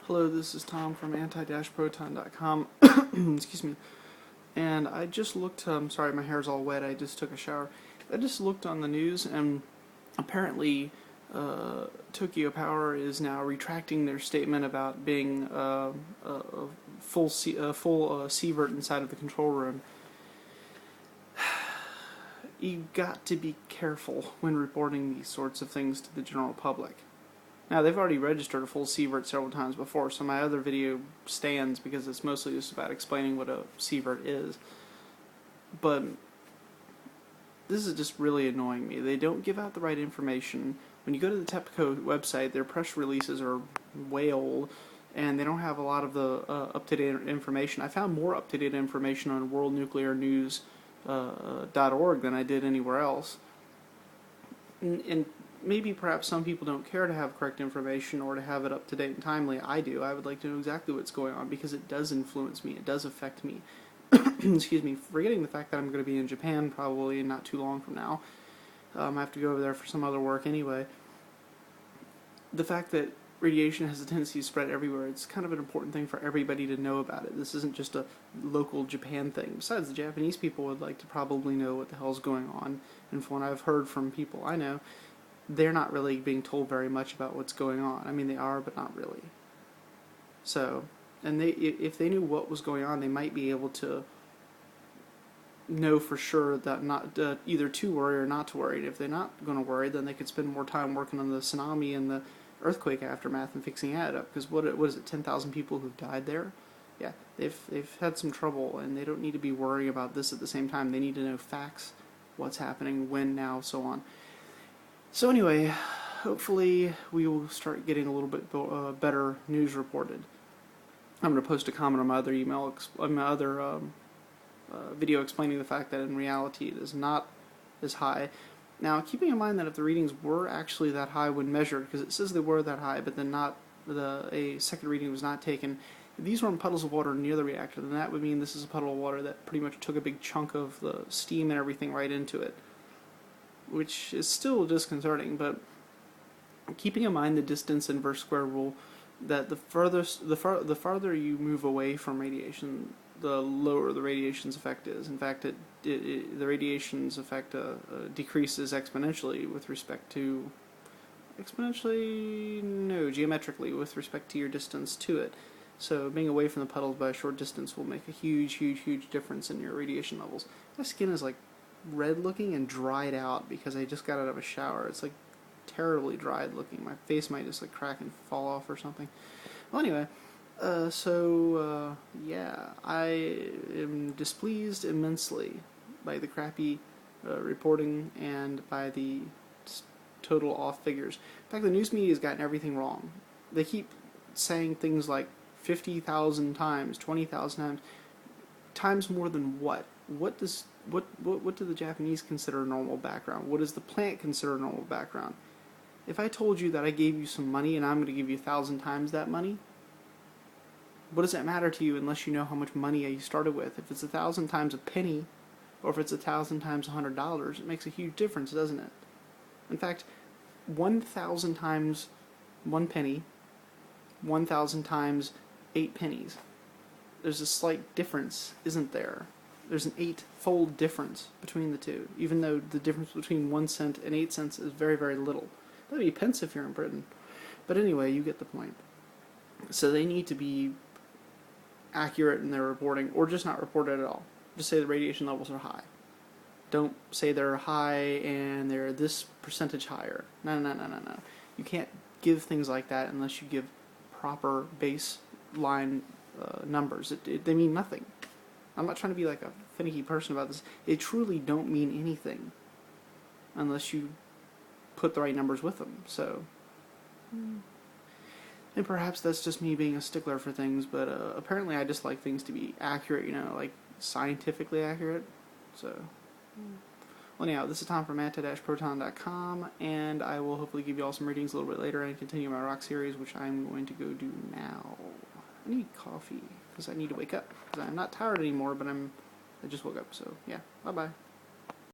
Hello, this is Tom from anti-proton.com. Excuse me. And I just looked, sorry, my hair's all wet, I just took a shower. I just looked on the news, and apparently Tokyo Power is now retracting their statement about being a full sievert inside of the control room. You've got to be careful when reporting these sorts of things to the general public. Now, they've already registered a full sievert several times before, so my other video stands because it's mostly just about explaining what a sievert is. But this is just really annoying me. They don't give out the right information. When you go to the Tepco website, their press releases are way old, and they don't have a lot of the up-to-date information. I found more up-to-date information on worldnuclearnews.org than I did anywhere else. And maybe perhaps some people don't care to have correct information or to have it up to date and timely. I do. I would like to know exactly what's going on because it does influence me. It does affect me. Excuse me, forgetting the fact that I'm going to be in Japan probably not too long from now. I have to go over there for some other work anyway. The fact that radiation has a tendency to spread everywhere, it's kind of an important thing for everybody to know about it. This isn't just a local Japan thing. Besides, the Japanese people would like to probably know what the hell's going on, and from what I've heard from people I know, they're not really being told very much about what's going on. I mean, they are, but not really. So, and if they knew what was going on, they might be able to know for sure that not either to worry or not to worry. And if they're not going to worry, then they could spend more time working on the tsunami and the earthquake aftermath and fixing that up. Because what is it? 10,000 people who've died there. Yeah, they've had some trouble, and they don't need to be worrying about this at the same time. They need to know facts, what's happening, when, now, so on. So anyway, hopefully we will start getting a little bit better news reported. I'm going to post a comment on my other video explaining the fact that in reality it is not as high. Now, keeping in mind that if the readings were actually that high when measured, because it says they were that high, but then a second reading was not taken, if these were in puddles of water near the reactor, then that would mean this is a puddle of water that pretty much took a big chunk of the steam and everything right into it, which is still disconcerting. But keeping in mind the distance inverse square rule, that the farther you move away from radiation, the lower the radiation's effect is. In fact, the radiation's effect decreases exponentially with respect to geometrically with respect to your distance to it. So being away from the puddles by a short distance will make a huge difference in your radiation levels. My skin is like red looking and dried out because I just got out of a shower. It's like terribly dried looking. My face might just like crack and fall off or something. Well, anyway, yeah, I am displeased immensely by the crappy reporting and by the total off figures. In fact, the news media has gotten everything wrong. They keep saying things like 50,000 times, 20,000 times more than what? What do the Japanese consider a normal background? What does the plant consider a normal background? If I told you that I gave you some money and I'm going to give you 1,000 times that money, what does that matter to you unless you know how much money you started with? If it's 1,000 times a penny, or if it's 1,000 times $100, it makes a huge difference, doesn't it? In fact, 1,000 times 1 penny, 1,000 times 8 pennies. There's a slight difference, isn't there? There's an 8-fold difference between the two, even though the difference between 1 cent and 8 cents is very little. That'd be pence if you're in Britain. But anyway, you get the point. So they need to be accurate in their reporting, or just not report it at all. Just say the radiation levels are high. Don't say they're high and they're this percentage higher. No. You can't give things like that unless you give proper baseline numbers. They mean nothing. I'm not trying to be like a finicky person about this. They truly don't mean anything unless you put the right numbers with them. So, and perhaps that's just me being a stickler for things, but apparently I just like things to be accurate, you know, like scientifically accurate. So, well, anyhow, this is Tom from anti-proton.com, and I will hopefully give you all some readings a little bit later and continue my rock series, which I'm going to go do now. I need coffee because I need to wake up because I'm not tired anymore, but I just woke up. So yeah, bye bye.